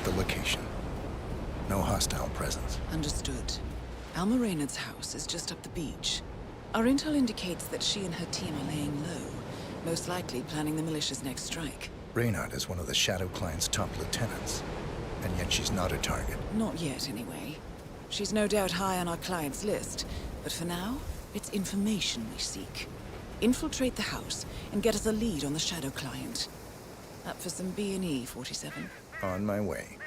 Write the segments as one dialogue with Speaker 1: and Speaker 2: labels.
Speaker 1: the location. No hostile presence.
Speaker 2: Understood. Alma Reynard's house is just up the beach. Our intel indicates that she and her team are laying low, most likely planning the militia's next strike.
Speaker 1: Reynard is one of the Shadow Client's top lieutenants, and yet she's not a target.
Speaker 2: Not yet, anyway. She's no doubt high on our client's list, but for now, it's information we seek. Infiltrate the house and get us a lead on the Shadow Client. Up for some B&E, 47.
Speaker 1: On my way.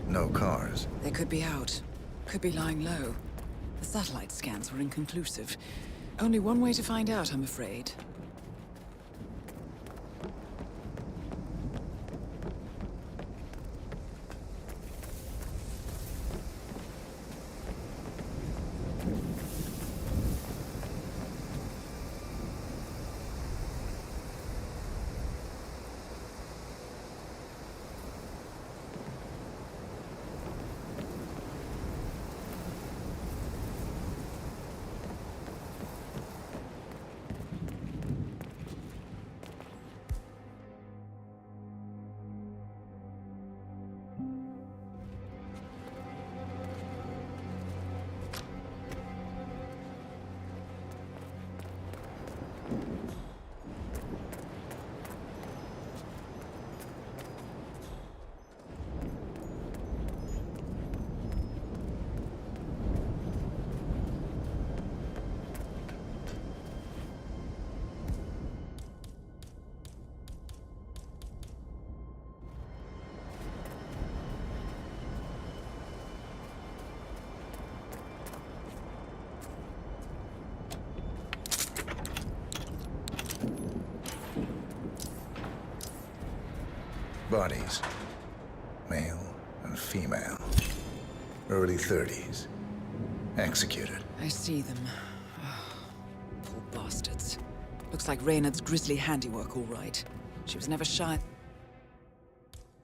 Speaker 1: No cars.
Speaker 2: They could be out. Could be lying low. The satellite scans were inconclusive. Only one way to find out, I'm afraid.
Speaker 1: Bodies. Male and female. Early 30s. Executed.
Speaker 2: I see them. Poor bastards. Looks like Reynard's grisly handiwork, all right. She was never shy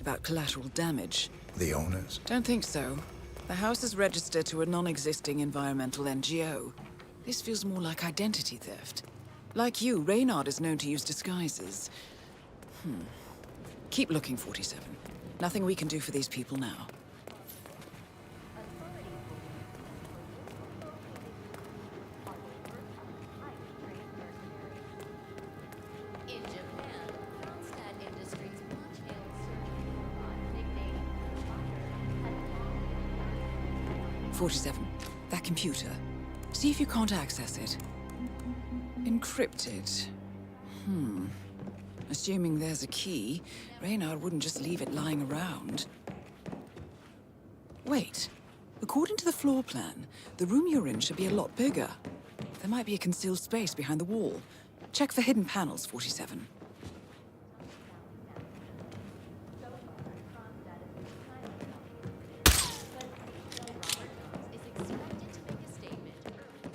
Speaker 2: about collateral damage.
Speaker 1: The owners?
Speaker 2: Don't think so. The house is registered to a non-existing environmental NGO. This feels more like identity theft. Like you, Reynard is known to use disguises. Keep looking, 47. Nothing we can do for these people now.
Speaker 3: In Japan, Kronstadt Industries much-hailed surgery robot nicknamed Fire
Speaker 2: 47. That computer. See if you can't access it. Encrypted. Assuming there's a key, Reynard wouldn't just leave it lying around. Wait. According to the floor plan, the room you're in should be a lot bigger. There might be a concealed space behind the wall. Check for hidden panels, 47.
Speaker 3: is expected to make a statement early.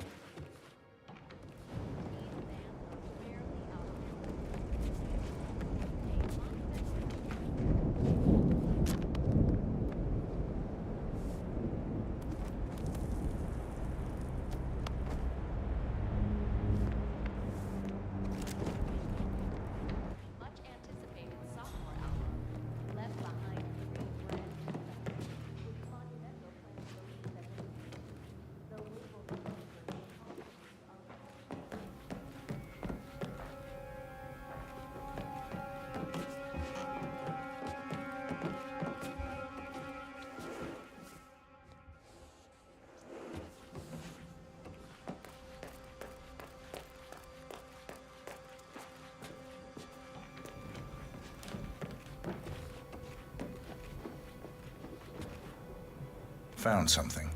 Speaker 1: Found something.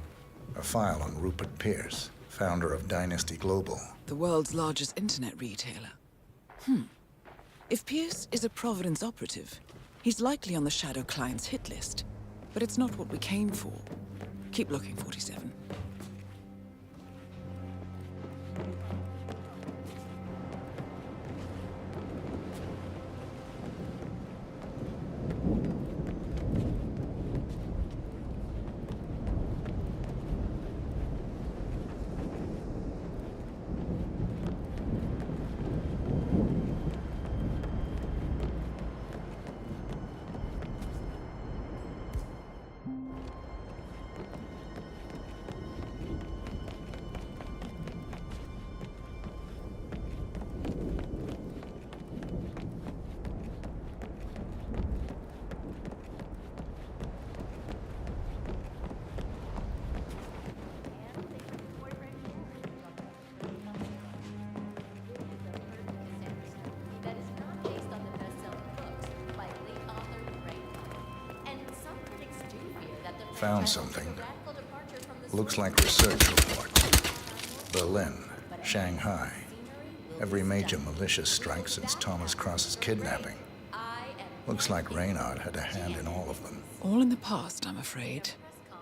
Speaker 1: A file on Rupert Pierce, founder of Dynasty Global.
Speaker 2: The world's largest internet retailer. If Pierce is a Providence operative, he's likely on the Shadow Client's hit list. But it's not what we came for. Keep looking, 47.
Speaker 3: That is not based on the best-selling books by late author Ray Kyle. And some critics do fear that the
Speaker 1: Found
Speaker 3: franchise
Speaker 1: something.
Speaker 3: is a radical departure from the
Speaker 1: Looks
Speaker 3: source
Speaker 1: like research reports. Berlin, Shanghai. Every major militia strike since Thomas Cross's kidnapping. Looks like Reynard had a hand in all of them.
Speaker 2: All in the past, I'm afraid.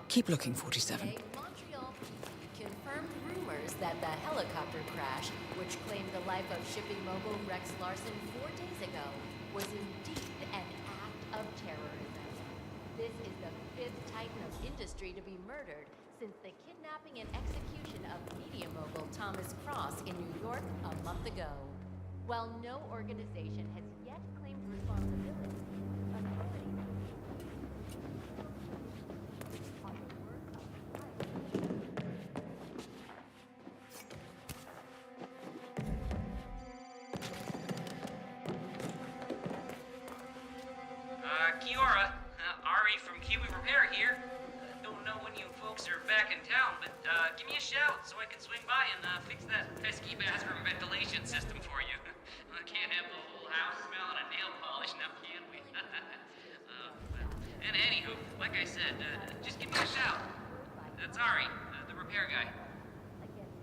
Speaker 2: Keep looking, 47.
Speaker 3: Montreal PD confirmed rumors that the helicopter crash, which claimed the life of shipping mogul Rex Larson 4 days ago, was indeed an act of terrorism. This is the 5th titan of industry to be murdered since the kidnapping and execution of media mogul Thomas Cross in New York a month ago. While no organization has yet claimed responsibility, authorities on the work of
Speaker 4: Kiora, Ari from Kiwi Repair here. Don't know when you folks are back in town, but give me a shout so I can swing by and fix that pesky bathroom ventilation system for you. I can't have the whole house smelling of nail polish now, can we? And anywho, like I said, just give me a shout. That's Ari, the repair guy.
Speaker 3: against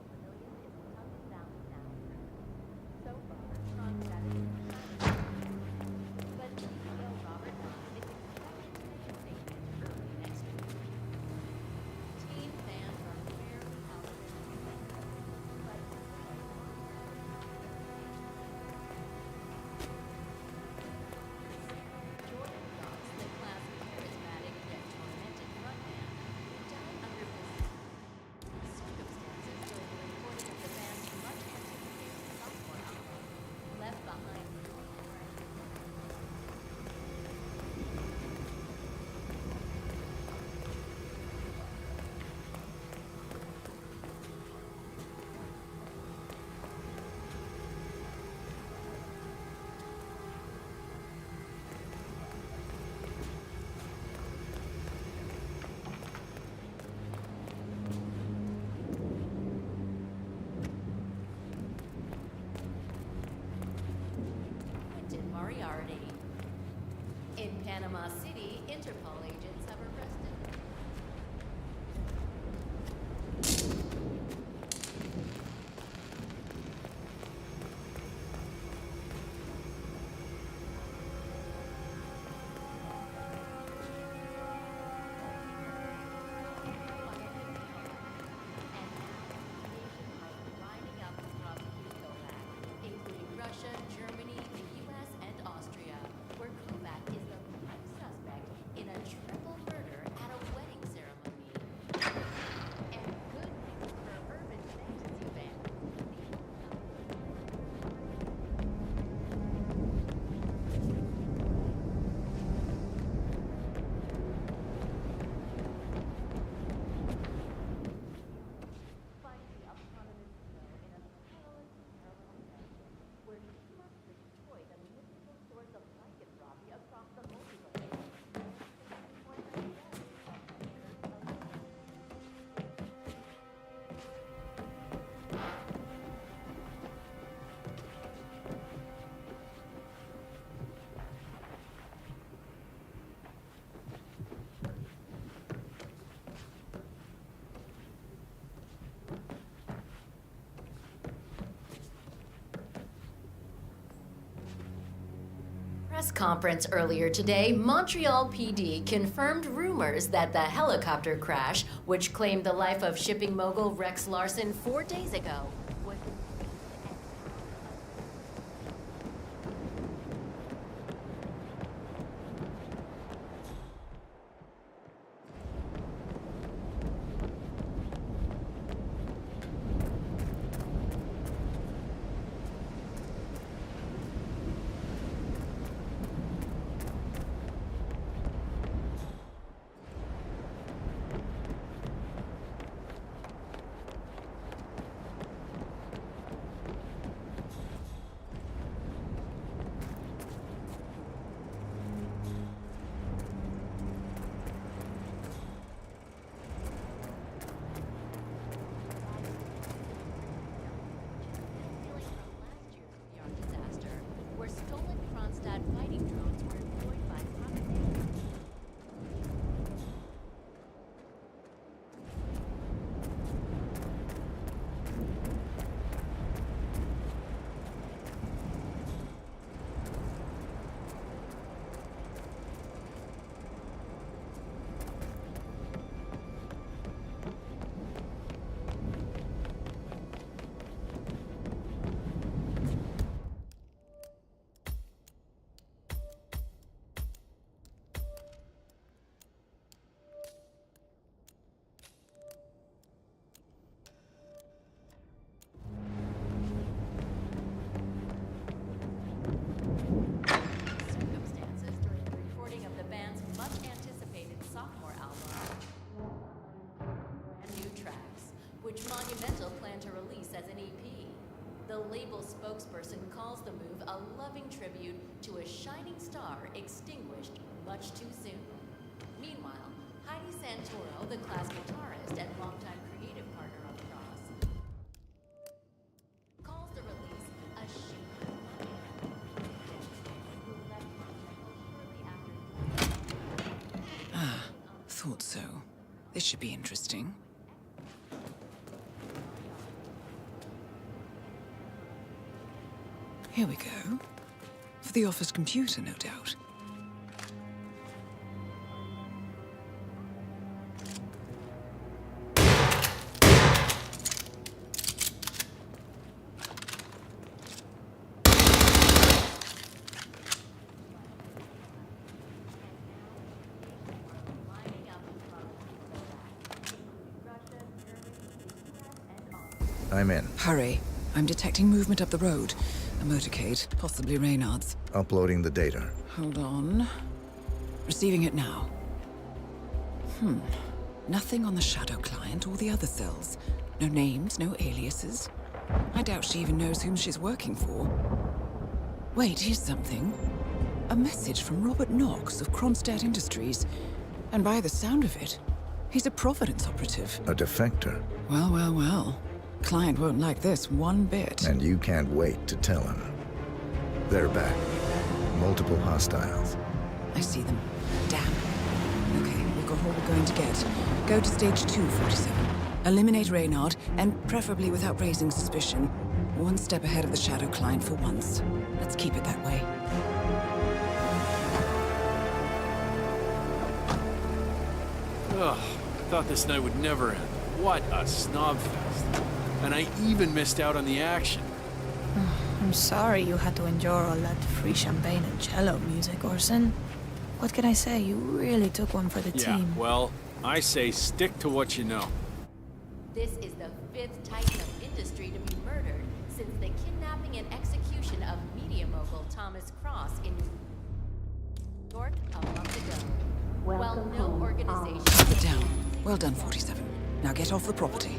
Speaker 3: civilians is a tough balance now. So far, Kronstadt is but CEO Robert Hahn is expected to make a statement early next week. Teen fans are fairly confident, but Jordan Fox, the class's charismatic yet tormented frontman, died under bizarre circumstances during the recording of the band's much anticipated sophomore album, Left Behind. Quentin Moriarty. In Panama City, Interpol agents have arrested. Including Russia, Germany, the U.S., and Austria, where Kovac is the prime suspect in a triple press conference earlier today, Montreal PD confirmed rumors that the helicopter crash, which claimed the life of shipping mogul Rex Larson 4 days ago, was disaster, where stolen Kronstadt fighting drones were employed by propaganda. Circumstances during the recording of the band's much-anticipated sophomore album, brand new tracks, which Monumental plan to release as an EP. The label spokesperson calls the move a loving tribute to a shining star extinguished much too soon. Meanwhile, Heidi Santoro, the class guitarist and longtime creative partner of Cross, calls the release a shoot who left Monumental shortly after.
Speaker 2: Thought so. This should be interesting. Here we go. For the office computer, no doubt.
Speaker 3: Lining up in front of Russia, Germany, the US, and all.
Speaker 1: I'm in.
Speaker 2: Hurry. I'm detecting movement up the road. A motorcade, possibly Reynard's.
Speaker 1: Uploading the data.
Speaker 2: Hold on. Receiving it now. Nothing on the Shadow client or the other cells. No names, no aliases. I doubt she even knows whom she's working for. Wait, here's something. A message from Robert Knox of Kronstadt Industries. And by the sound of it, he's a Providence operative.
Speaker 1: A defector.
Speaker 2: Well, well, well. Client won't like this one bit.
Speaker 1: And you can't wait to tell him. They're back. Multiple hostiles.
Speaker 2: I see them. Damn. Okay, we've got all we're going to get. Go to stage 247. Eliminate Reynard, and preferably without raising suspicion. One step ahead of the Shadow client for once. Let's keep it that way.
Speaker 5: Ugh, I thought this night would never end. What a snobfest. And I even missed out on the action.
Speaker 6: I'm sorry you had to endure all that free champagne and cello music, Orson. What can I say? You really took one for the
Speaker 5: Yeah,
Speaker 6: team.
Speaker 5: well, I say stick to what you know.
Speaker 3: This is the fifth titan of industry to be murdered since the kidnapping and execution of media mogul Thomas Cross in New York a month ago. While no organization...
Speaker 2: Sit down. Well done, 47. Now get off the property.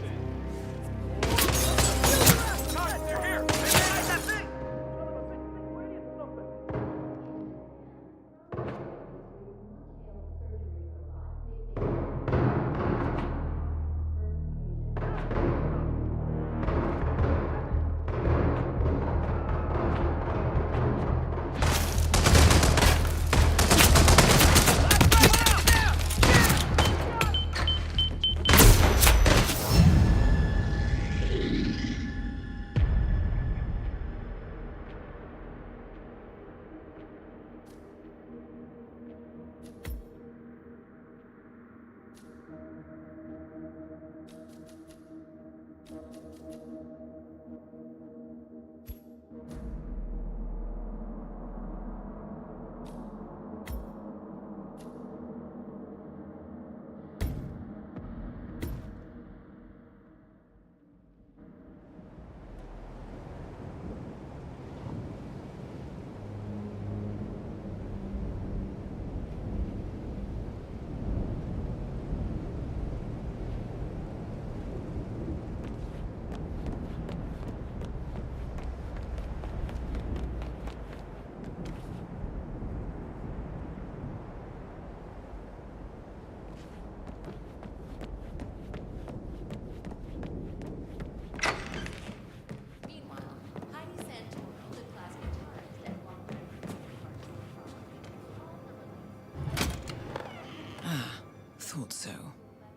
Speaker 2: thought so.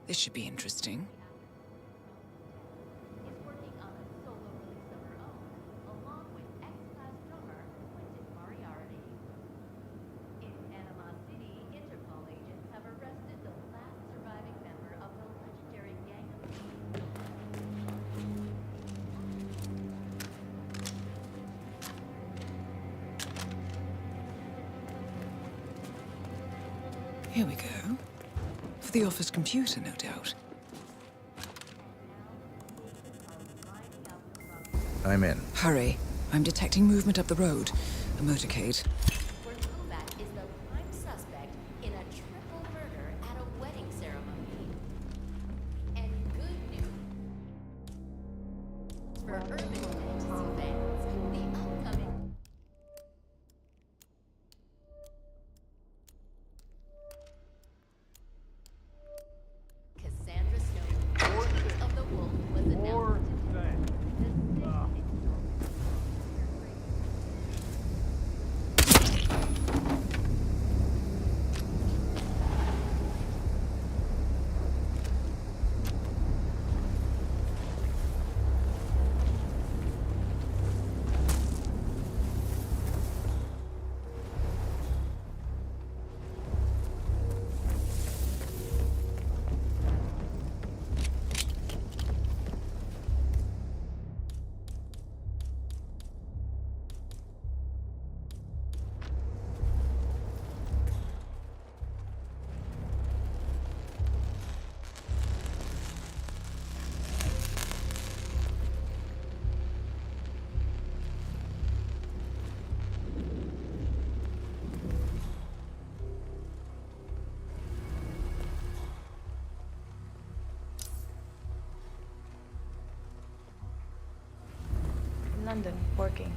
Speaker 2: This should be interesting.
Speaker 3: Is working on a solo release of her own, along with ex-class drummer Quentin Moriarty. In Panama City, Interpol agents have arrested the last surviving member of the legendary gang of
Speaker 2: Here we go. For the office computer, no doubt.
Speaker 1: I'm in.
Speaker 2: Hurry. I'm detecting movement up the road. A motorcade.
Speaker 3: where Kovac is the prime suspect in a triple murder at a wedding ceremony. And good news for urban fantasy fans, the upcoming Cassandra Snowden of the Wolf was announced.
Speaker 6: In London, working.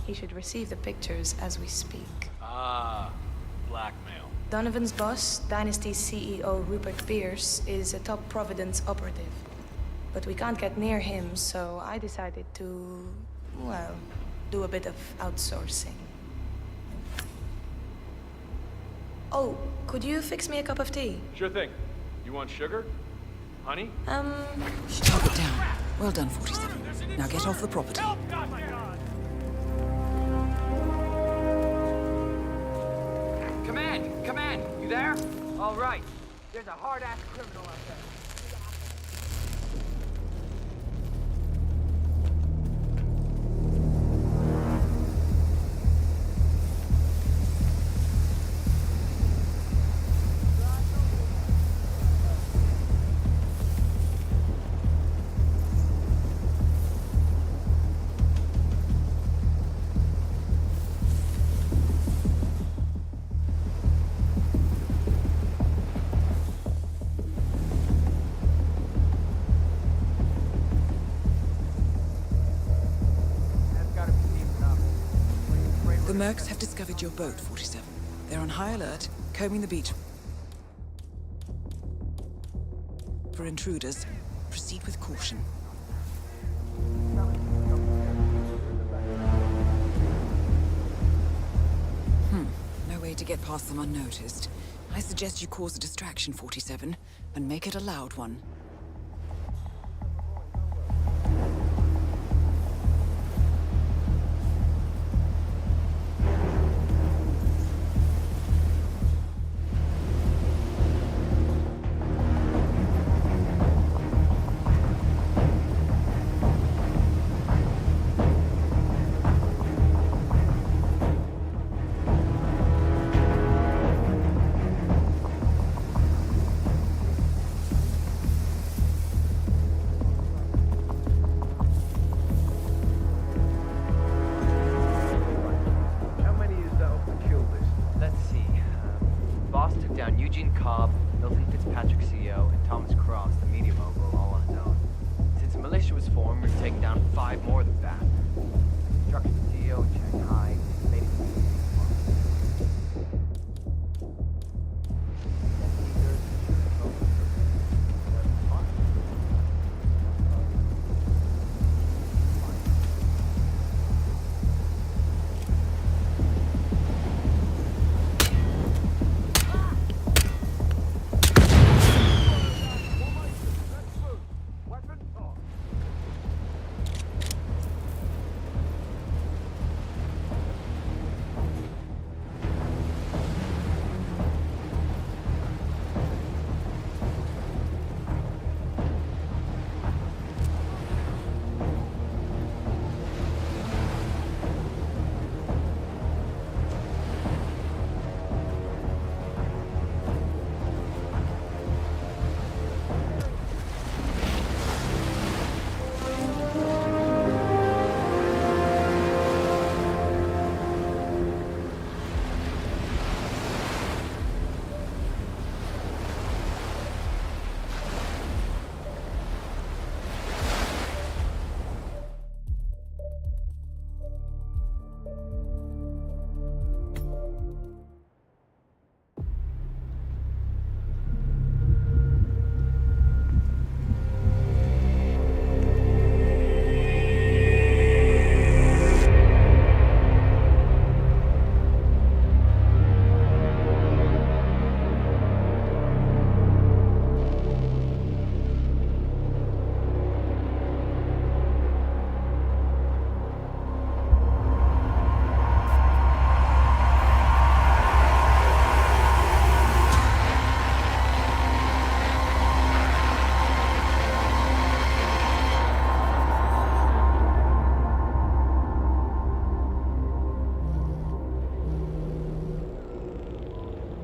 Speaker 6: He should receive the pictures as we speak.
Speaker 5: Ah, blackmail.
Speaker 6: Donovan's boss, Dynasty's CEO Rupert Pierce, is a top Providence operative. But we can't get near him, so I decided to, well, do a bit of outsourcing. Oh, could you fix me a cup of tea?
Speaker 5: Sure thing. You want sugar? Honey?
Speaker 2: Target down. Well done, 47. Now get off the property.
Speaker 7: Command, you there? All right. There's a hard-ass criminal out there.
Speaker 2: The Mercs have discovered your boat, 47. They're on high alert, combing the beach for intruders. Proceed with caution. No way to get past them unnoticed. I suggest you cause a distraction, 47, and make it a loud one.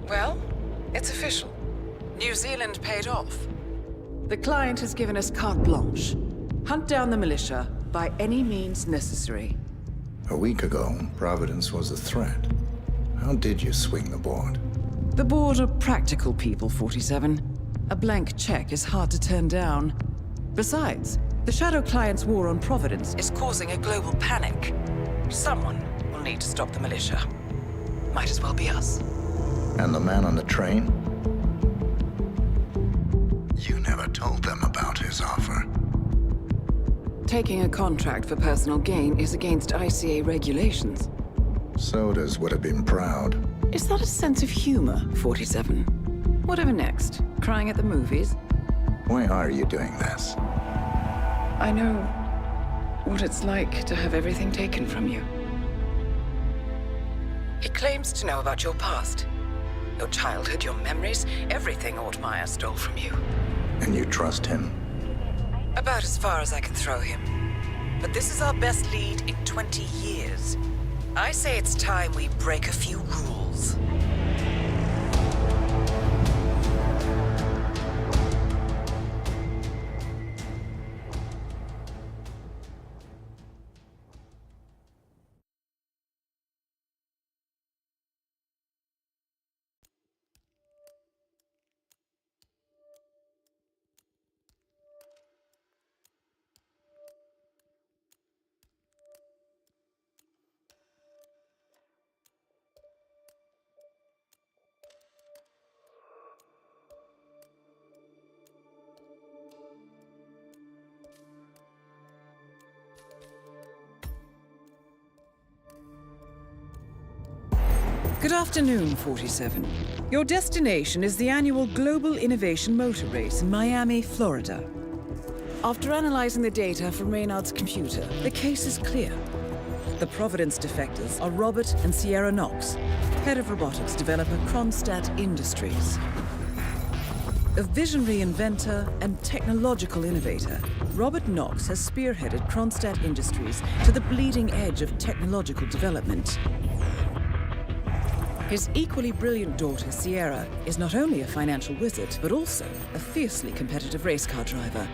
Speaker 2: Well, it's official. New Zealand paid off. The client has given us carte blanche. Hunt down the militia by any means necessary.
Speaker 1: A week ago, Providence was a threat. How did you swing the board?
Speaker 2: The board are practical people, 47. A blank check is hard to turn down. Besides, the Shadow Client's war on Providence is causing a global panic. Someone will need to stop the militia. Might as well be us.
Speaker 1: And the man on the train? You never told them about his offer.
Speaker 2: Taking a contract for personal gain is against ICA regulations.
Speaker 1: Sodas would have been proud.
Speaker 2: Is that a sense of humor, 47? Whatever next? Crying at the movies?
Speaker 1: Why are you doing this?
Speaker 2: I know what it's like to have everything taken from you. He claims to know about your past. Your childhood, your memories, everything Ortmeyer stole from you.
Speaker 1: And you trust him?
Speaker 2: About as far as I can throw him. But this is our best lead in 20 years. I say it's time we break a few rules. Good afternoon, 47. Your destination is the annual Global Innovation Motor Race in Miami, Florida. After analyzing the data from Reynard's computer, the case is clear. The Providence defectors are Robert and Sierra Knox, head of robotics developer Kronstadt Industries. A visionary inventor and technological innovator, Robert Knox has spearheaded Kronstadt Industries to the bleeding edge of technological development. His equally brilliant daughter, Sierra, is not only a financial wizard, but also a fiercely competitive race car driver,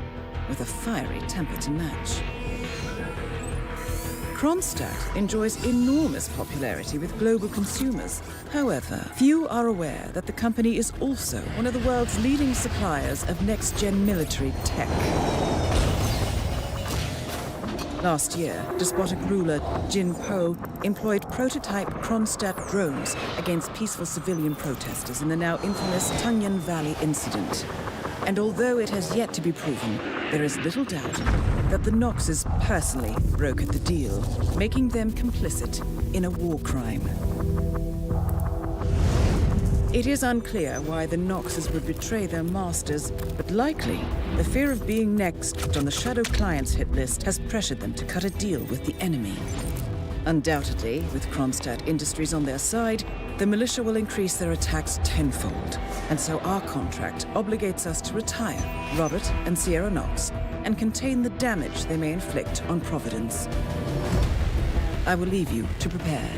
Speaker 2: with a fiery temper to match. Kronstadt enjoys enormous popularity with global consumers. However, few are aware that the company is also one of the world's leading suppliers of next-gen military tech. Last year, despotic ruler Jin Po employed prototype Kronstadt drones against peaceful civilian protesters in the now infamous Tungan Valley incident. And although it has yet to be proven, there is little doubt that the Knoxes personally brokered the deal, making them complicit in a war crime. It is unclear why the Knoxes would betray their masters, but likely the fear of being next on the Shadow Client's hit list has pressured them to cut a deal with the enemy. Undoubtedly, with Kronstadt Industries on their side, the militia will increase their attacks tenfold, and so our contract obligates us to retire Robert and Sierra Knox and contain the damage they may inflict on Providence. I will leave you to prepare.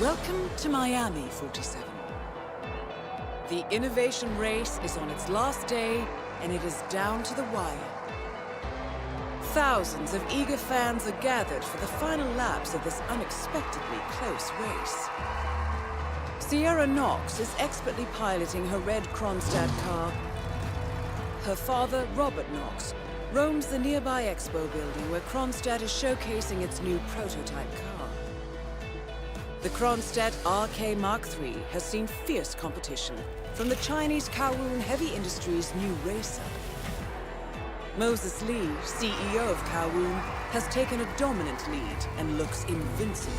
Speaker 2: Welcome to Miami, 47. The innovation race is on its last day, and it is down to the wire. Thousands of eager fans are gathered for the final laps of this unexpectedly close race. Sierra Knox is expertly piloting her red Kronstadt car. Her father, Robert Knox, roams the nearby expo building where Kronstadt is showcasing its new prototype car. The Kronstadt RK Mark III has seen fierce competition from the Chinese Kowloon Heavy Industries' new racer. Moses Lee, CEO of Kowloon, has taken a dominant lead and looks invincible.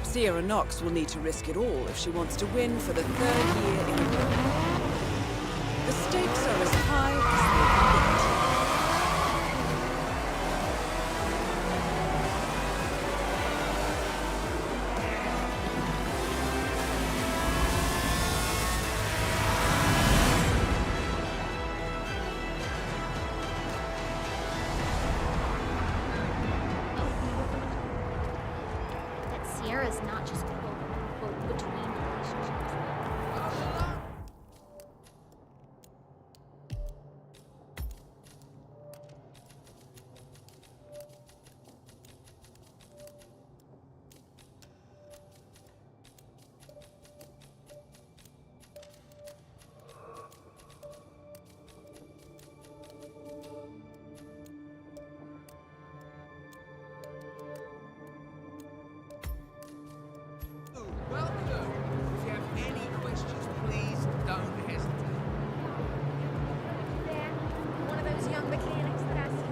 Speaker 2: Sierra Knox will need to risk it all if she wants to win for the third year in a row. The stakes are as high as they can get.
Speaker 3: That Sierra's not just quote between relationships.
Speaker 7: Welcome. If you have any questions, please don't hesitate.
Speaker 3: There, one of those young mechanics that I see.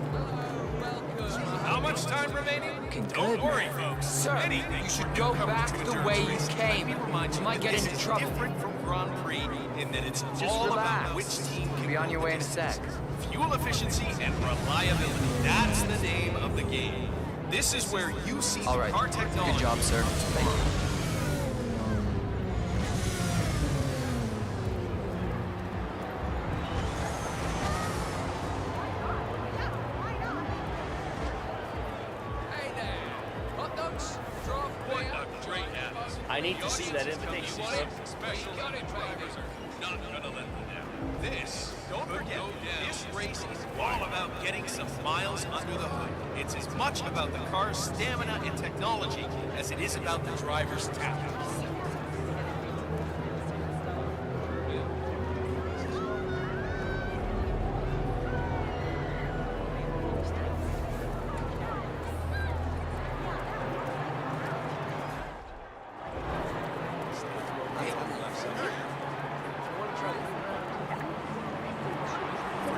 Speaker 7: Welcome.
Speaker 5: How much time remaining? Don't worry, folks.
Speaker 7: Sir,
Speaker 5: Anything
Speaker 7: you should
Speaker 5: for
Speaker 7: go
Speaker 5: newcomers
Speaker 7: back
Speaker 5: to
Speaker 7: the
Speaker 5: dirt
Speaker 7: way you
Speaker 5: race.
Speaker 7: came.
Speaker 5: Let me remind
Speaker 7: You
Speaker 5: you
Speaker 7: might
Speaker 5: that
Speaker 7: get
Speaker 5: this
Speaker 7: into
Speaker 5: is
Speaker 7: trouble.
Speaker 5: different from Grand Prix in that it's
Speaker 7: Just
Speaker 5: all
Speaker 7: relax.
Speaker 5: about which team can
Speaker 7: Be on
Speaker 5: go
Speaker 7: your
Speaker 5: the
Speaker 7: way in a
Speaker 5: distance.
Speaker 7: sec.
Speaker 5: Fuel efficiency and reliability. That's the name of the game. This is where you see
Speaker 7: All
Speaker 5: the
Speaker 7: right.
Speaker 5: car technology.
Speaker 7: Good job, sir. Thank you. Hey there. Hot dogs? Draft
Speaker 5: What a great atmosphere.
Speaker 8: I need to see that invitation, sir.
Speaker 5: Special drivers are not gonna let them down. This, don't forget, this race is all about getting some miles under the hood. It's as much about the car's stamina and technology as it is about the driver's talent.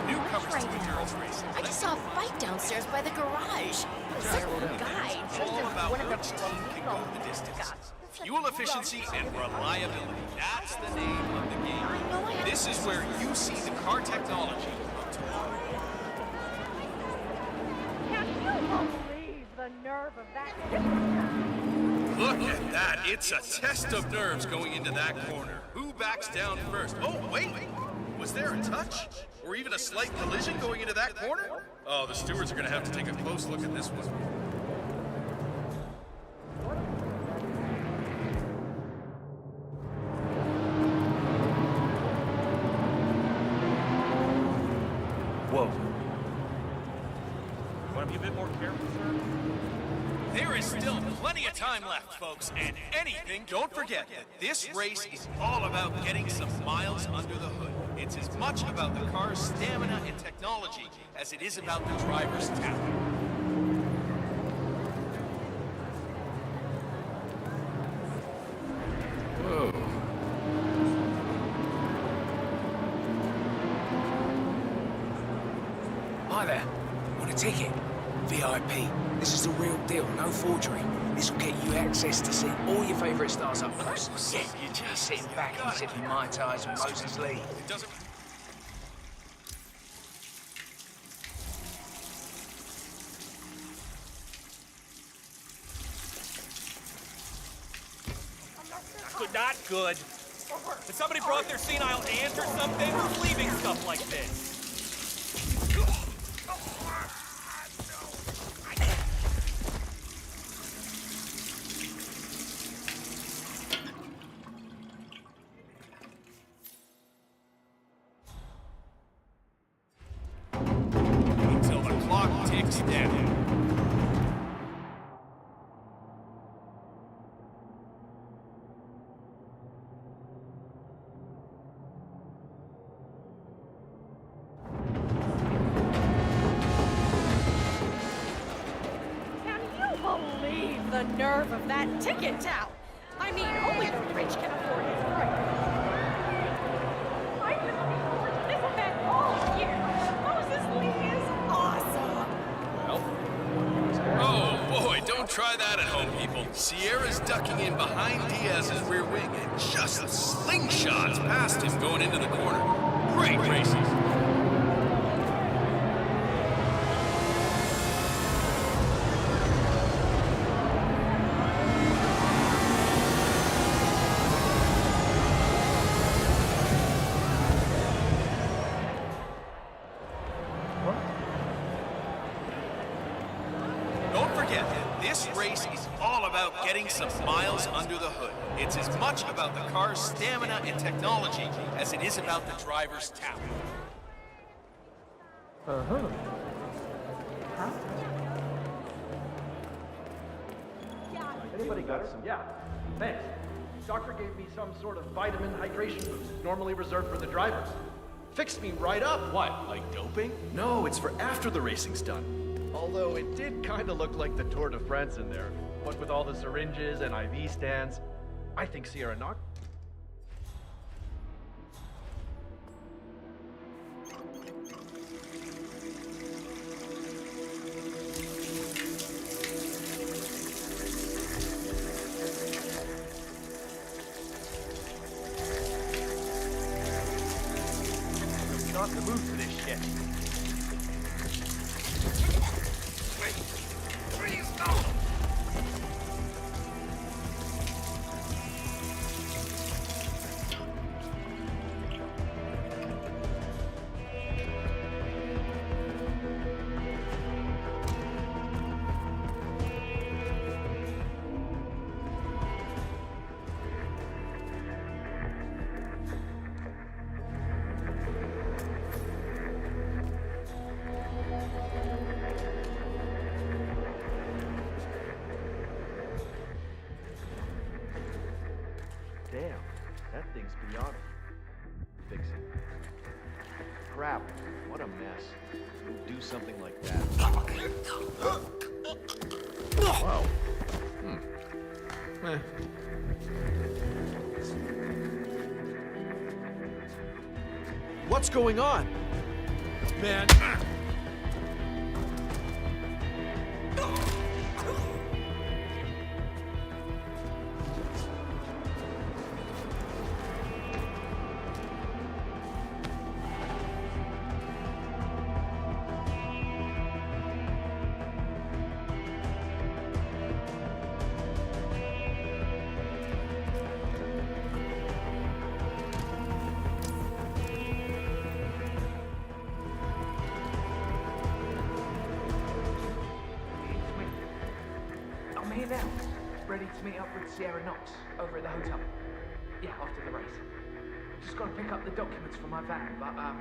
Speaker 5: Newcomers to endurance racing.
Speaker 3: I just saw a fight downstairs by the garage. Some guy
Speaker 5: All
Speaker 3: dressed as
Speaker 5: about
Speaker 3: one of the
Speaker 5: which team can go the distance.
Speaker 3: mascots.
Speaker 5: Fuel efficiency and reliability. That's the name of the game. This is where you see the car technology of tomorrow.
Speaker 9: Can you believe the nerve of that?
Speaker 5: Look at that. It's a test of nerves going into that corner. Who backs down first? Oh, wait. Was there a touch? Or even a slight collision going into that corner? Oh, the stewards are going to have to take a close look at this one.
Speaker 8: Whoa. Want to be a bit more careful, sir?
Speaker 5: There is still plenty of time left, folks, and anything, don't forget that this race is all about getting some miles under the hood. It's as much about the car's stamina and technology as it is about the driver's talent. Whoa.
Speaker 10: Hi there. Want a ticket? VIP. This is the real deal, no forgery. This will get you access to see all your favourite stars up close. Yeah, you're just sitting back and sipping Mai Tais and Moses Lee.
Speaker 5: It doesn't...
Speaker 8: Not good. Has somebody brought their senile aunt or something? Who's leaving stuff like this?
Speaker 5: extent.
Speaker 9: Can you believe the nerve of that ticket tout? I mean, only the rich can afford it, right? I've been looking forward to this event all year. Moses Lee is awesome.
Speaker 5: Oh boy, don't try that at home, people. Sierra's ducking in behind Diaz's rear wing and just slingshots past him going into the corner. Great races. Don't forget, this race is all about getting some miles under the hood. It's as much about the car's stamina and technology as it is about the driver's talent.
Speaker 11: Anybody got some? Yeah, thanks. Doctor gave me some sort of vitamin hydration boost, normally reserved for the drivers. Fixed me right up.
Speaker 5: What, like doping?
Speaker 11: No, it's for after the racing's done. Although it did kind of look like the Tour de France in there. What with all the syringes and IV stands. I think Sierra knocked.
Speaker 5: Not in the mood for this shit. Please don't!
Speaker 11: Damn, that thing's beyond fixing. Crap, what a mess. Who'd do something like that? Wow. What's going on?
Speaker 5: Man.
Speaker 10: I'm here now, ready to meet up with Sierra Knox over at the hotel. Yeah, after the race. I've just got to pick up the documents for my van, but I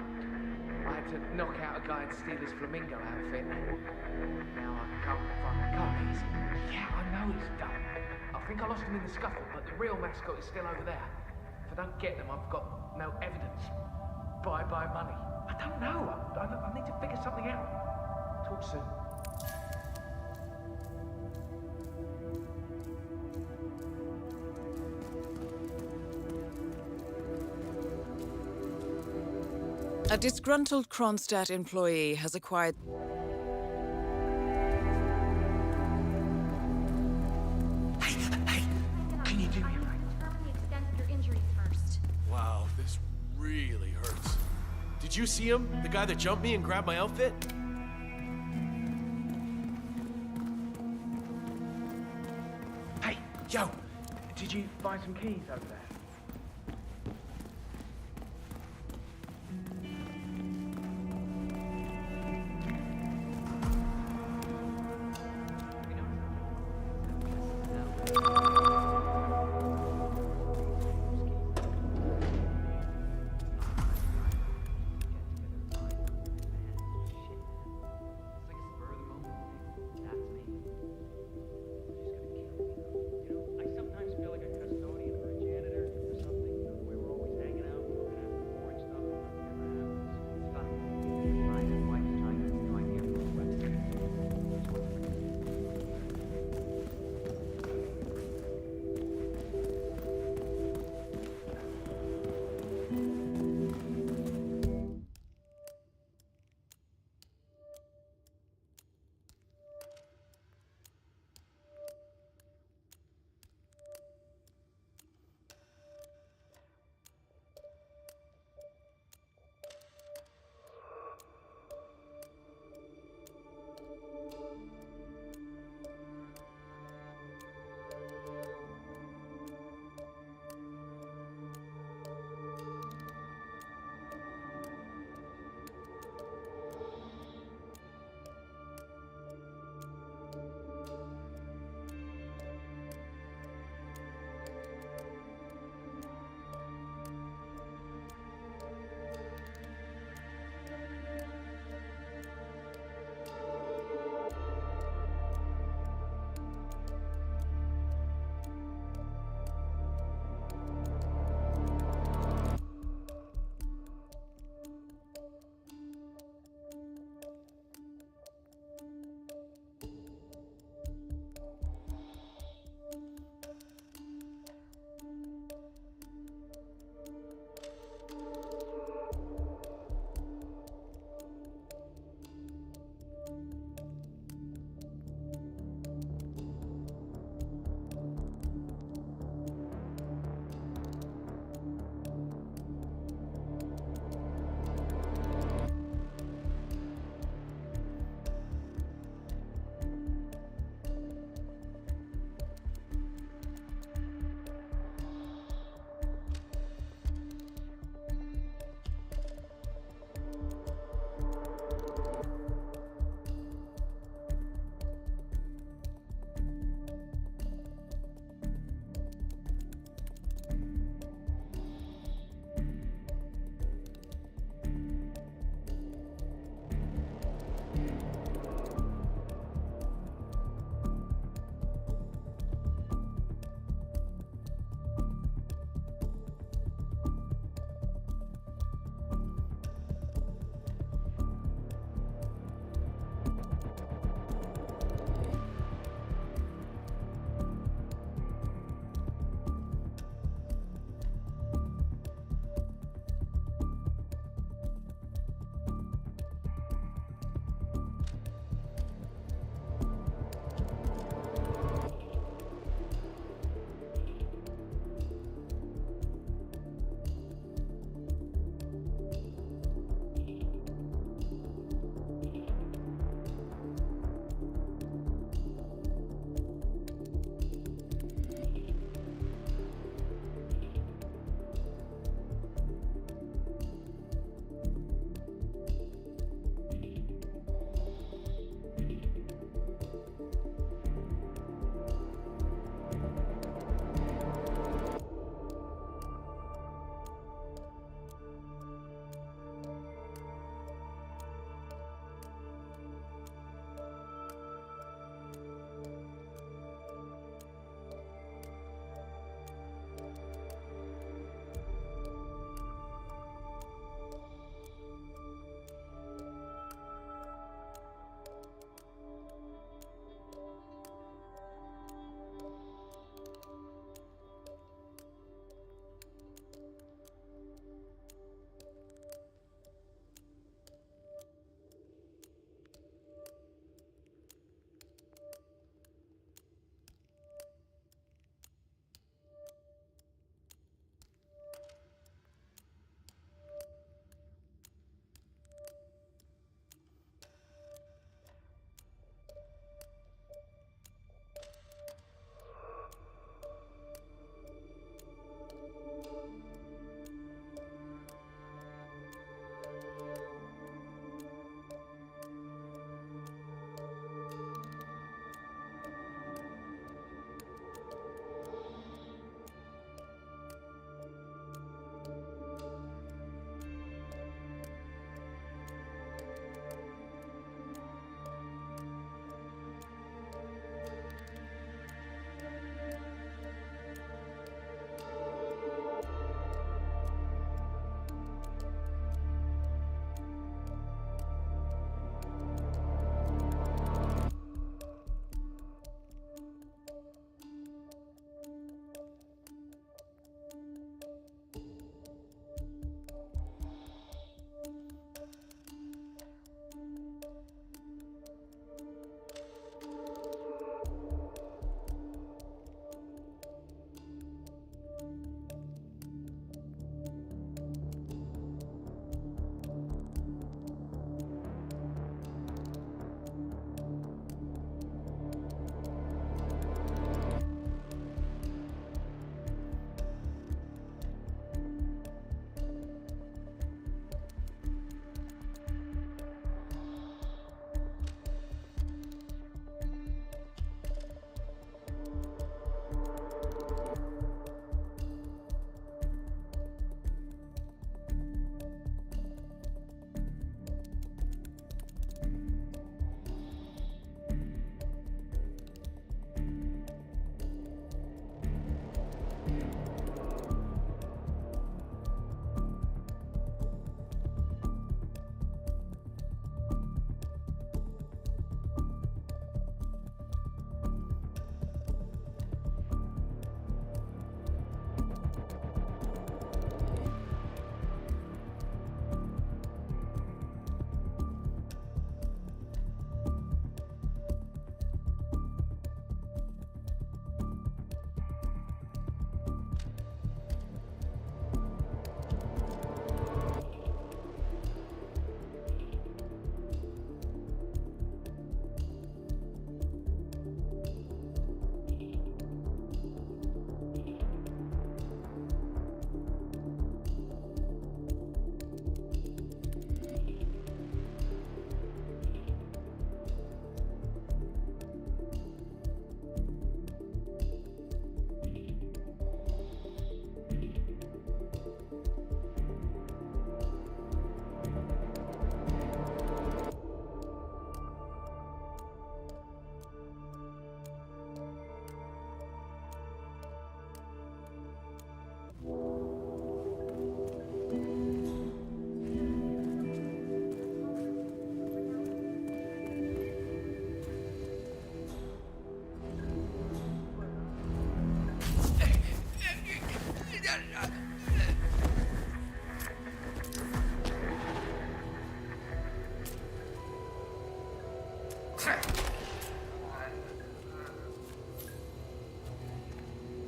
Speaker 10: had to knock out a guy and steal his flamingo outfit. Now I can't find my car keys. Yeah, I know he's done. I think I lost him in the scuffle, but the real mascot is still over there. If I don't get them, I've got no evidence. Bye-bye money. I don't know. I need to figure something out. Talk soon.
Speaker 2: A disgruntled Kronstadt employee has acquired...
Speaker 10: Hey, can you do me a favor?
Speaker 3: Determine the extent of your injuries first.
Speaker 5: Wow, this really hurts. Did you see him? The guy that jumped me and grabbed my outfit?
Speaker 10: Hey, yo, did you find some keys over there?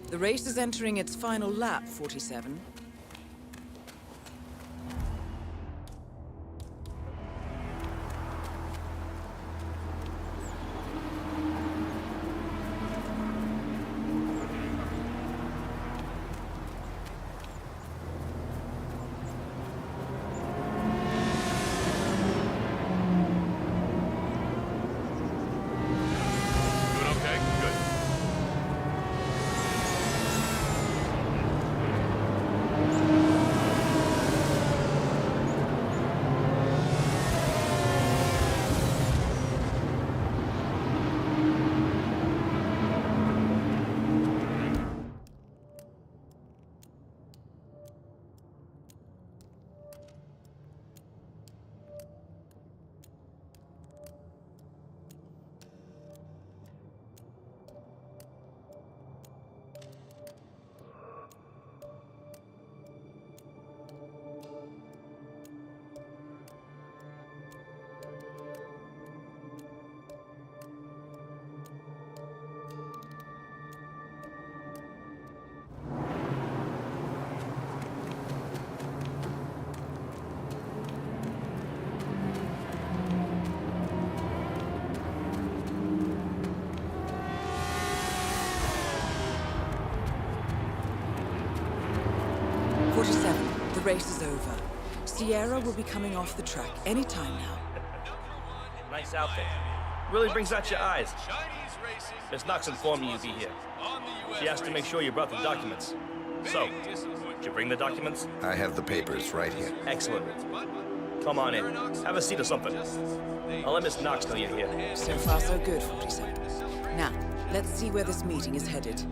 Speaker 2: The race is entering its final lap, 47.
Speaker 5: Doing okay? Good.
Speaker 2: The race is over. Sierra will be coming off the track any time now.
Speaker 12: Nice outfit. Really brings out your eyes. Miss Knox informed me you'd be here. She asked to make sure you brought the documents. So, did you bring the documents?
Speaker 1: I have the papers right here.
Speaker 12: Excellent. Come on in. Have a seat or something. I'll let Miss Knox know you're here.
Speaker 2: So far, so good, 47. Now, let's see where this meeting is headed.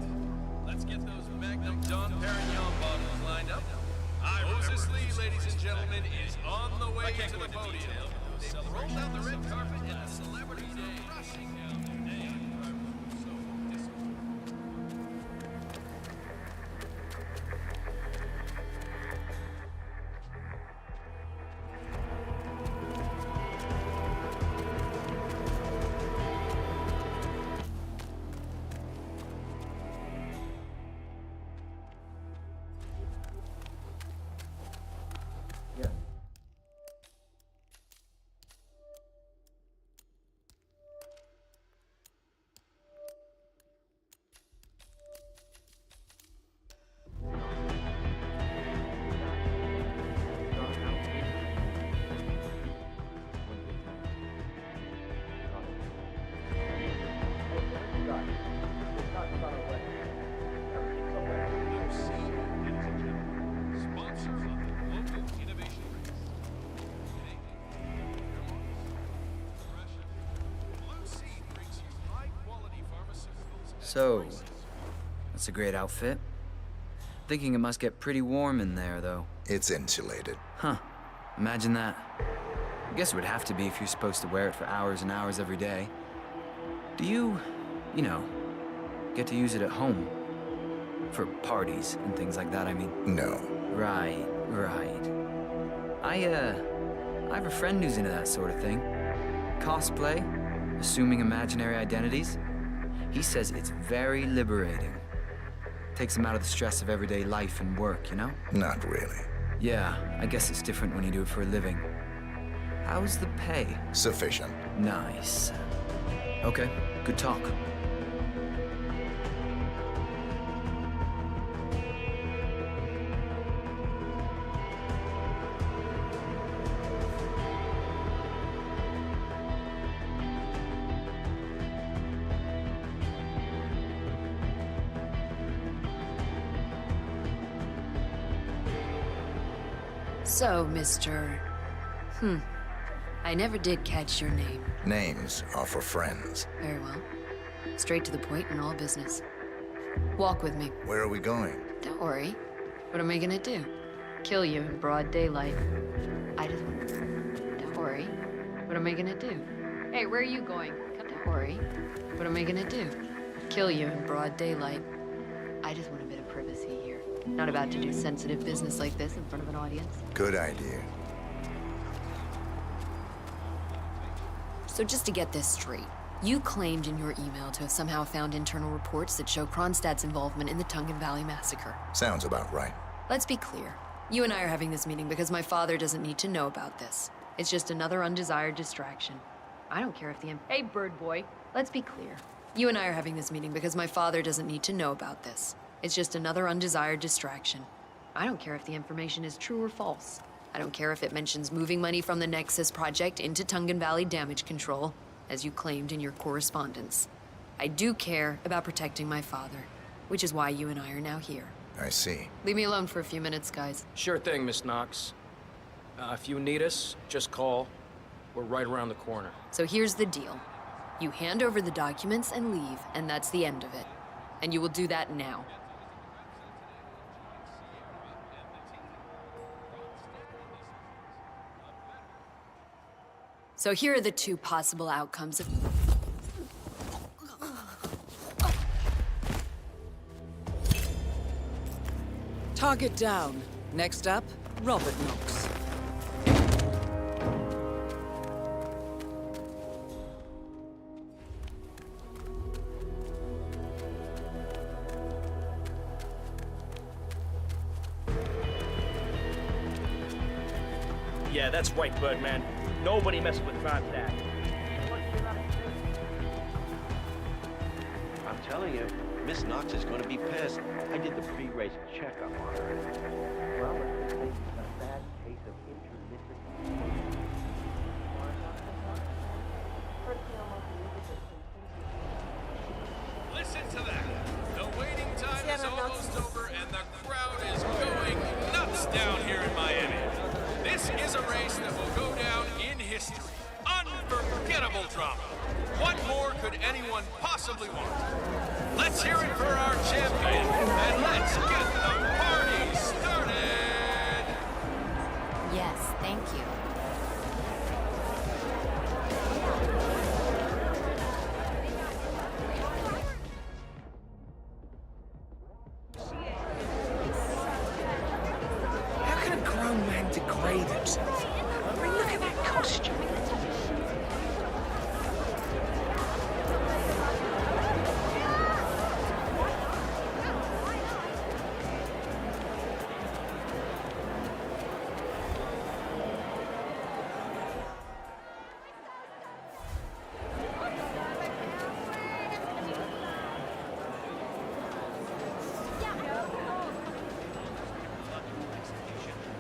Speaker 5: Let's get those Magnum Don Perignon bottles lined up. Moses Lee, ladies and gentlemen, is on the way to the podium. They've rolled out the red carpet and the celebrity day. Rushing down today.
Speaker 13: So, that's a great outfit. Thinking it must get pretty warm in there, though.
Speaker 1: It's insulated.
Speaker 13: Huh. Imagine that. I guess it would have to be if you're supposed to wear it for hours and hours every day. Do you know, get to use it at home? For parties and things like that, I mean.
Speaker 1: No.
Speaker 13: Right. I have a friend who's into that sort of thing. Cosplay, assuming imaginary identities. He says it's very liberating. Takes him out of the stress of everyday life and work, you know?
Speaker 1: Not really.
Speaker 13: Yeah, I guess it's different when you do it for a living. How's the pay?
Speaker 1: Sufficient.
Speaker 13: Nice. Okay, good talk.
Speaker 3: So, Mr. I never did catch your name.
Speaker 1: Names are for friends.
Speaker 3: Very well. Straight to the point in all business. Walk with me.
Speaker 1: Where are we going?
Speaker 3: Don't worry. What am I gonna do? Kill you in broad daylight. Don't worry. What am I gonna do? Hey, where are you going? Don't worry. What am I gonna do? Kill you in broad daylight. I just want a bit of privacy here. Not about to do sensitive business like this in front of an audience.
Speaker 1: Good idea.
Speaker 3: So just to get this straight, you claimed in your email to have somehow found internal reports that show Kronstadt's involvement in the Tungan Valley massacre.
Speaker 1: Sounds about right.
Speaker 3: Let's be clear. You and I are having this meeting because my father doesn't need to know about this. It's just another undesired distraction. I don't care if the Hey, bird boy. Let's be clear. You and I are having this meeting because my father doesn't need to know about this. It's just another undesired distraction. I don't care if the information is true or false. I don't care if it mentions moving money from the Nexus project into Tungan Valley damage control, as you claimed in your correspondence. I do care about protecting my father, which is why you and I are now here.
Speaker 1: I see.
Speaker 3: Leave me alone for a few minutes, guys.
Speaker 10: Sure thing, Miss Knox. If you need us, just call. We're right around the corner.
Speaker 3: So here's the deal. You hand over the documents and leave, and that's the end of it. And you will do that now. So here are the two possible outcomes of...
Speaker 2: Target down. Next up, Robert Knox.
Speaker 12: Yeah, that's right, Birdman. Nobody messes with Kronstadt.
Speaker 14: I'm telling you, Miss Knox is going to be pissed. I did the pre-race checkup on her. Well, it's a bad case of intermittent.
Speaker 5: Listen to that. The waiting time is almost over, and the crowd is going nuts down here in Miami. This is a race that will go down in history. Unforgettable drama. What more could anyone possibly want? Let's hear it for our champion, and let's get the party started!
Speaker 3: Yes, thank you.
Speaker 10: How can a grown man degrade himself? I mean, look at that costume.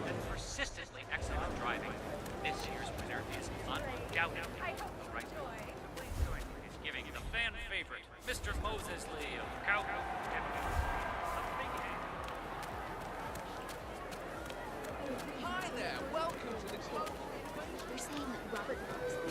Speaker 8: And persistently excellent driving. This year's winner is undoubtedly the right is giving the fan favorite, Mr. Moses Lee of Cow.
Speaker 5: Hi there, welcome to the club.
Speaker 3: You're saying that Robert Knox has...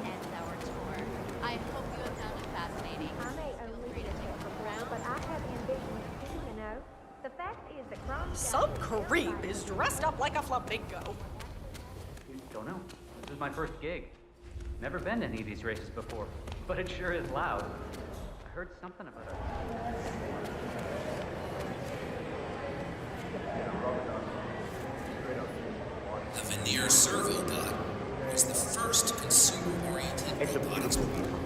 Speaker 3: ends our tour. I hope you have found it fascinating.
Speaker 9: I may only be around, but I have ambitions too, you know. The fact is that
Speaker 15: Some creep is dressed up like a flamingo.
Speaker 16: Don't know. This is my first gig. Never been to any of these races before, but it sure is loud. I heard something about it.
Speaker 17: The Veneer Servo Bot was the first consumer-oriented robotics.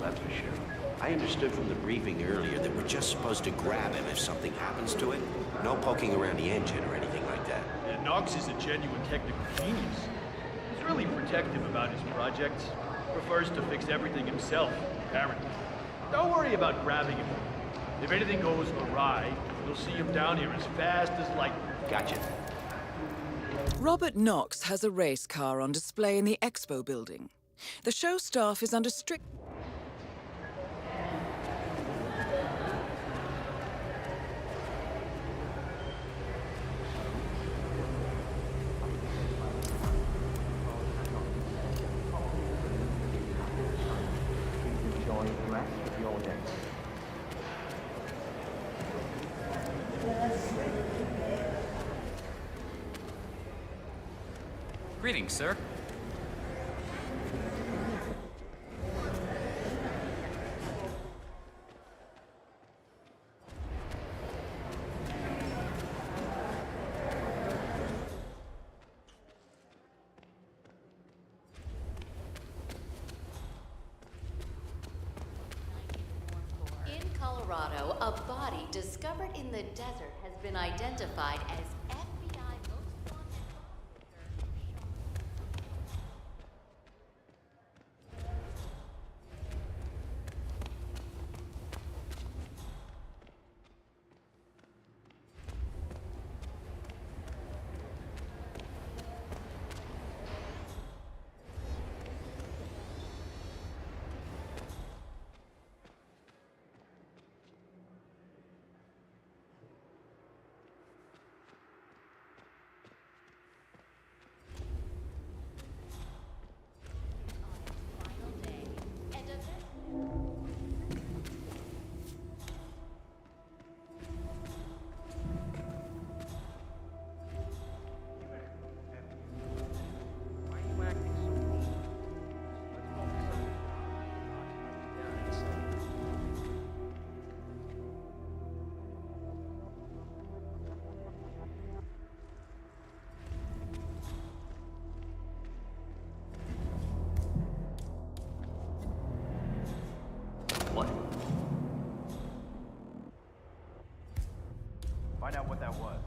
Speaker 14: That's for sure. I understood from the briefing earlier that we're just supposed to grab him if something happens to it. No poking around the engine or anything like that.
Speaker 11: Yeah, Knox is a genuine technical genius. He's really protective about his projects. Prefers to fix everything himself, apparently. Don't worry about grabbing him. If anything goes awry, you'll see him down here as fast as lightning.
Speaker 14: Gotcha.
Speaker 2: Robert Knox has a race car on display in the expo building. The show staff is under strict...
Speaker 16: Enjoy the rest of your day. Greetings, sir.
Speaker 3: In Colorado, a body discovered in the desert has been identified as FBI most wanted
Speaker 11: What? Find out what that was.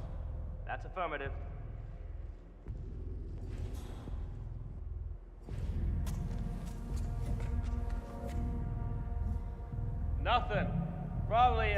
Speaker 12: That's affirmative. Nothing. Probably,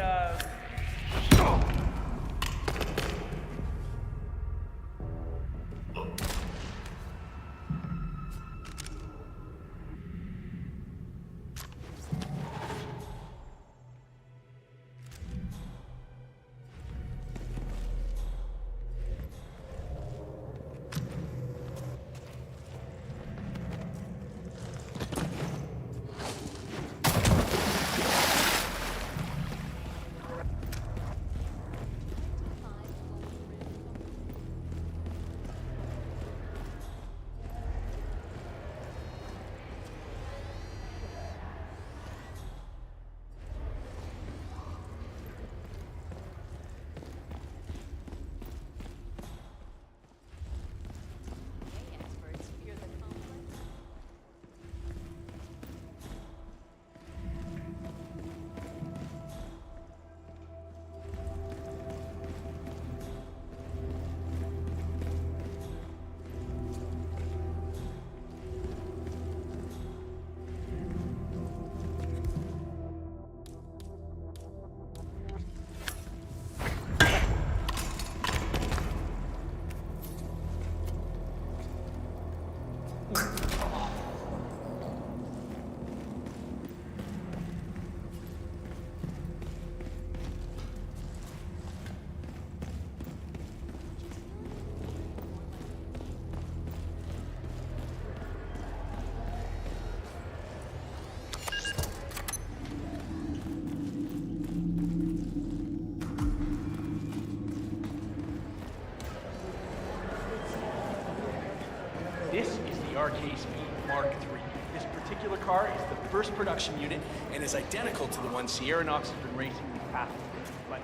Speaker 5: This is the RK Speed Mark III. This particular car is the first production unit and is identical to the one Sierra Knox has been racing these past few days. But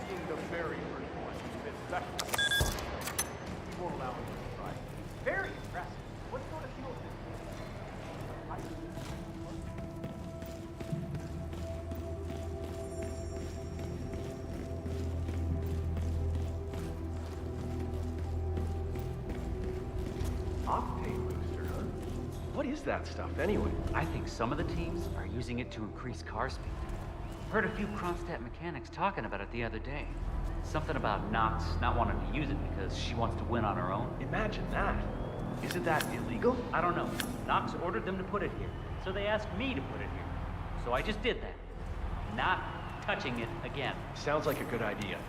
Speaker 5: being the very first one, it's a bit special. We won't allow him to try. Very impressive. What sort of fuel system?
Speaker 11: Octane booster, huh? What is that stuff, anyway?
Speaker 16: I think some of the teams are using it to increase car speed. Heard a few Kronstadt mechanics talking about it the other day. Something about Knox not wanting to use it because she wants to win on her own.
Speaker 11: Imagine that. Isn't that illegal?
Speaker 16: I don't know. Knox ordered them to put it here, so they asked me to put it here. So I just did that. Not touching it again.
Speaker 11: Sounds like a good idea.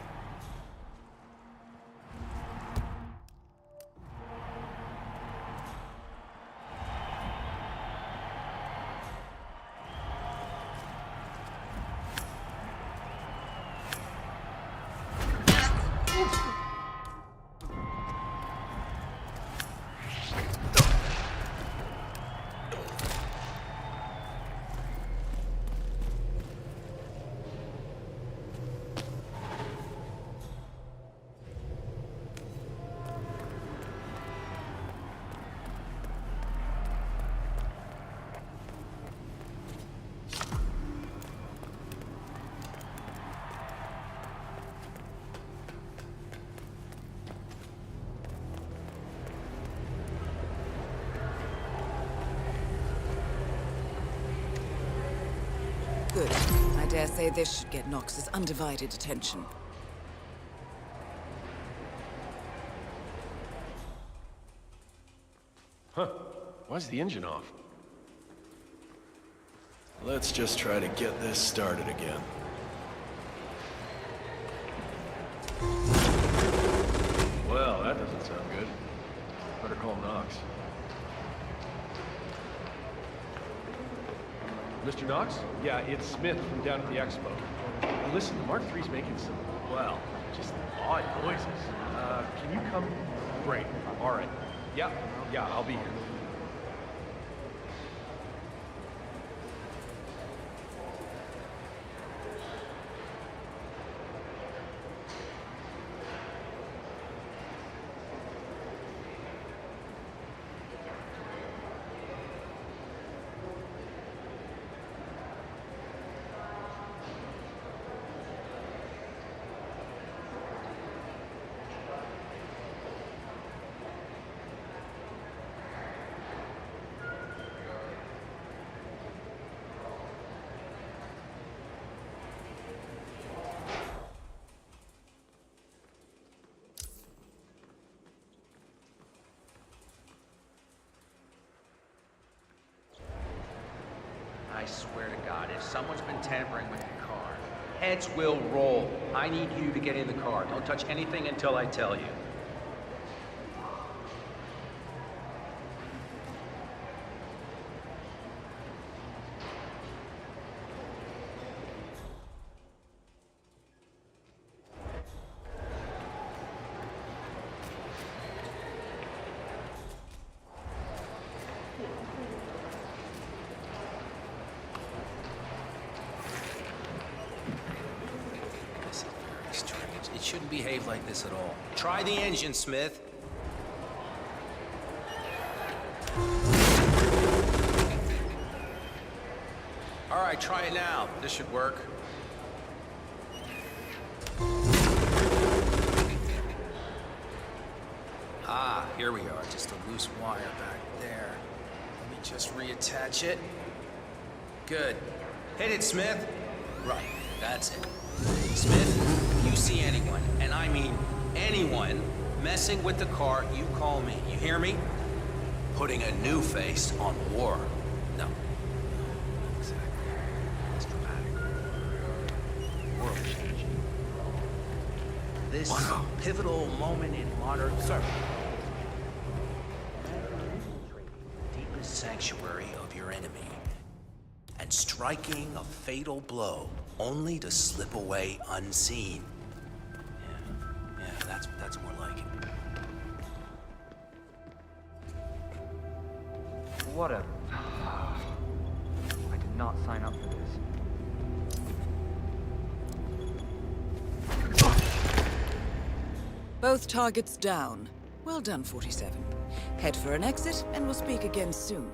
Speaker 2: say this should get Knox's undivided attention.
Speaker 11: Huh. Why's the engine off? Let's just try to get this started again. Well, that doesn't sound good. Better call Knox. Mr. Knox? Yeah, it's Smith from down at the expo. Listen, the Mark III's making some, well, just odd noises. Can you come? Great. All right. Yeah, I'll be here.
Speaker 18: I swear to God, if someone's been tampering with the car, heads will roll. I need you to get in the car. Don't touch anything until I tell you. It shouldn't behave like this at all. Try the engine, Smith. All right, try it now. This should work. Ah, here we are. Just a loose wire back there. Let me just reattach it. Good. Hit it, Smith. Right, that's it. Smith, you see anyone, and I mean anyone, messing with the car, you call me. You hear me? Putting a new face on war. No. Exactly. It's dramatic. World changing. This pivotal moment in modern service. The deepest sanctuary of your enemy. And striking a fatal blow, only to slip away unseen. Yeah, that's more like it.
Speaker 13: What a... I did not sign up for this.
Speaker 2: Both targets down. Well done, 47. Head for an exit, and we'll speak again soon.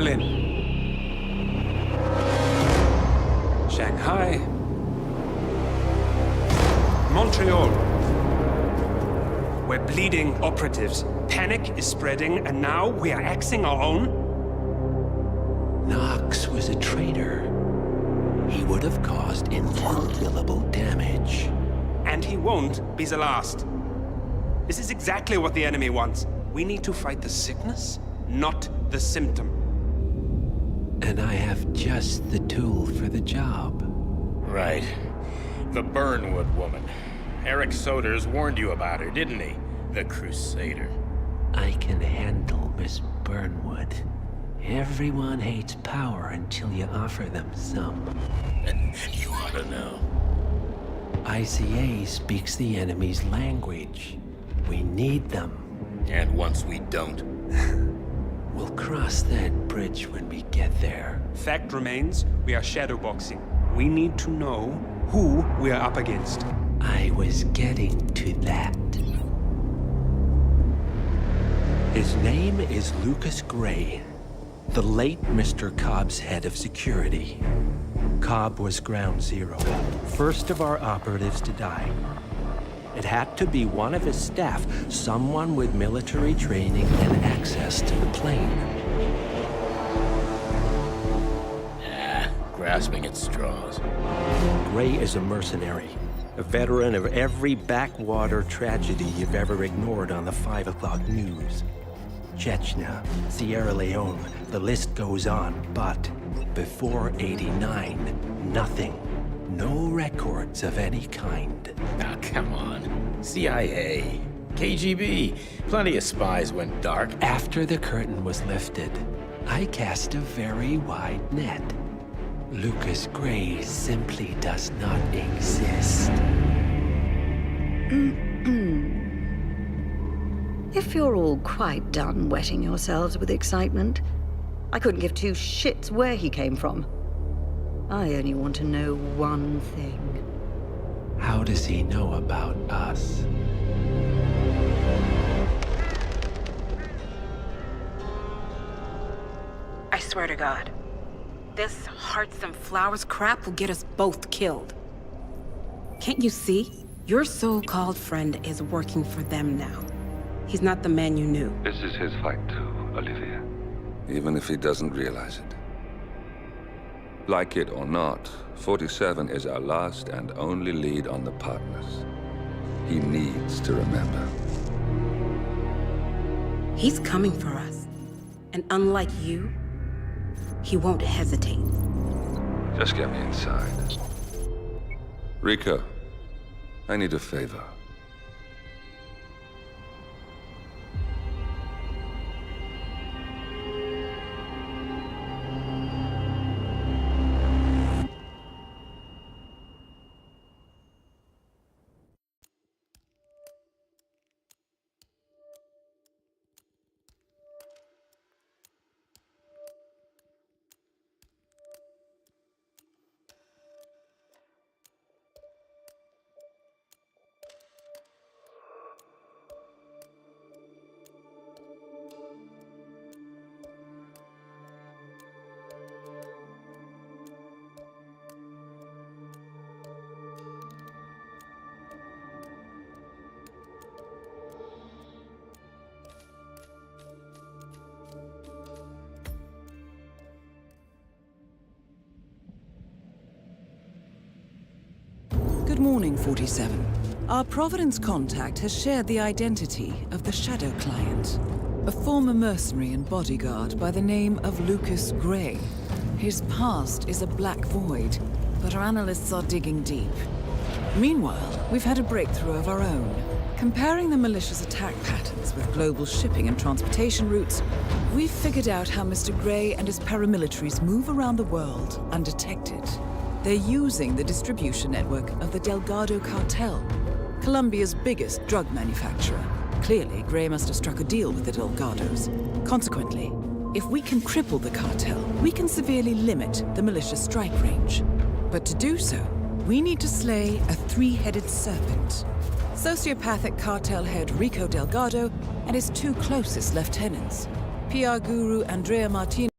Speaker 19: Berlin. Shanghai. Montreal. We're bleeding operatives. Panic is spreading, and now we are axing our own?
Speaker 14: Knox was a traitor. He would have caused incalculable damage.
Speaker 19: And he won't be the last. This is exactly what the enemy wants. We need to fight the sickness, not the symptom.
Speaker 14: And I have just the tool for the job.
Speaker 20: Right. The Burnwood woman. Eric Soders warned you about her, didn't he? The Crusader.
Speaker 14: I can handle Miss Burnwood. Everyone hates power until you offer them some.
Speaker 20: And you ought to know.
Speaker 14: ICA speaks the enemy's language. We need them.
Speaker 20: And once we don't?
Speaker 14: We'll cross that bridge when we get there.
Speaker 19: Fact remains, we are shadowboxing. We need to know who we are up against.
Speaker 14: I was getting to that. His name is Lucas Gray, the late Mr. Cobb's head of security. Cobb was ground zero, first of our operatives to die. It had to be one of his staff, someone with military training and access to the plane.
Speaker 20: Grasping at straws.
Speaker 14: Gray is a mercenary, a veteran of every backwater tragedy you've ever ignored on the 5 o'clock news. Chechnya, Sierra Leone, the list goes on, but before '89, nothing. No records of any kind.
Speaker 20: Now, come on. CIA, KGB, plenty of spies went dark.
Speaker 14: After the curtain was lifted, I cast a very wide net. Lucas Gray simply does not exist.
Speaker 21: If you're all quite done wetting yourselves with excitement, I couldn't give two shits where he came from. I only want to know one thing.
Speaker 14: How does he know about us?
Speaker 22: I swear to God, this hearts and flowers crap will get us both killed. Can't you see? Your so-called friend is working for them now. He's not the man you knew.
Speaker 23: This is his fight too, Olivia. Even if he doesn't realize it. Like it or not, 47 is our last and only lead on the partners. He needs to remember.
Speaker 22: He's coming for us. And unlike you, he won't hesitate.
Speaker 23: Just get me inside. Rico, I need a favor.
Speaker 2: Good morning, 47. Our Providence contact has shared the identity of the Shadow Client, a former mercenary and bodyguard by the name of Lucas Gray. His past is a black void, but our analysts are digging deep. Meanwhile, we've had a breakthrough of our own. Comparing the malicious attack patterns with global shipping and transportation routes, we've figured out how Mr. Gray and his paramilitaries move around the world undetected. They're using the distribution network of the Delgado cartel, Colombia's biggest drug manufacturer. Clearly, Gray must have struck a deal with the Delgados. Consequently, if we can cripple the cartel, we can severely limit the militia's strike range. But to do so, we need to slay a three-headed serpent. Sociopathic cartel head Rico Delgado and his two closest lieutenants, PR guru Andrea Martinez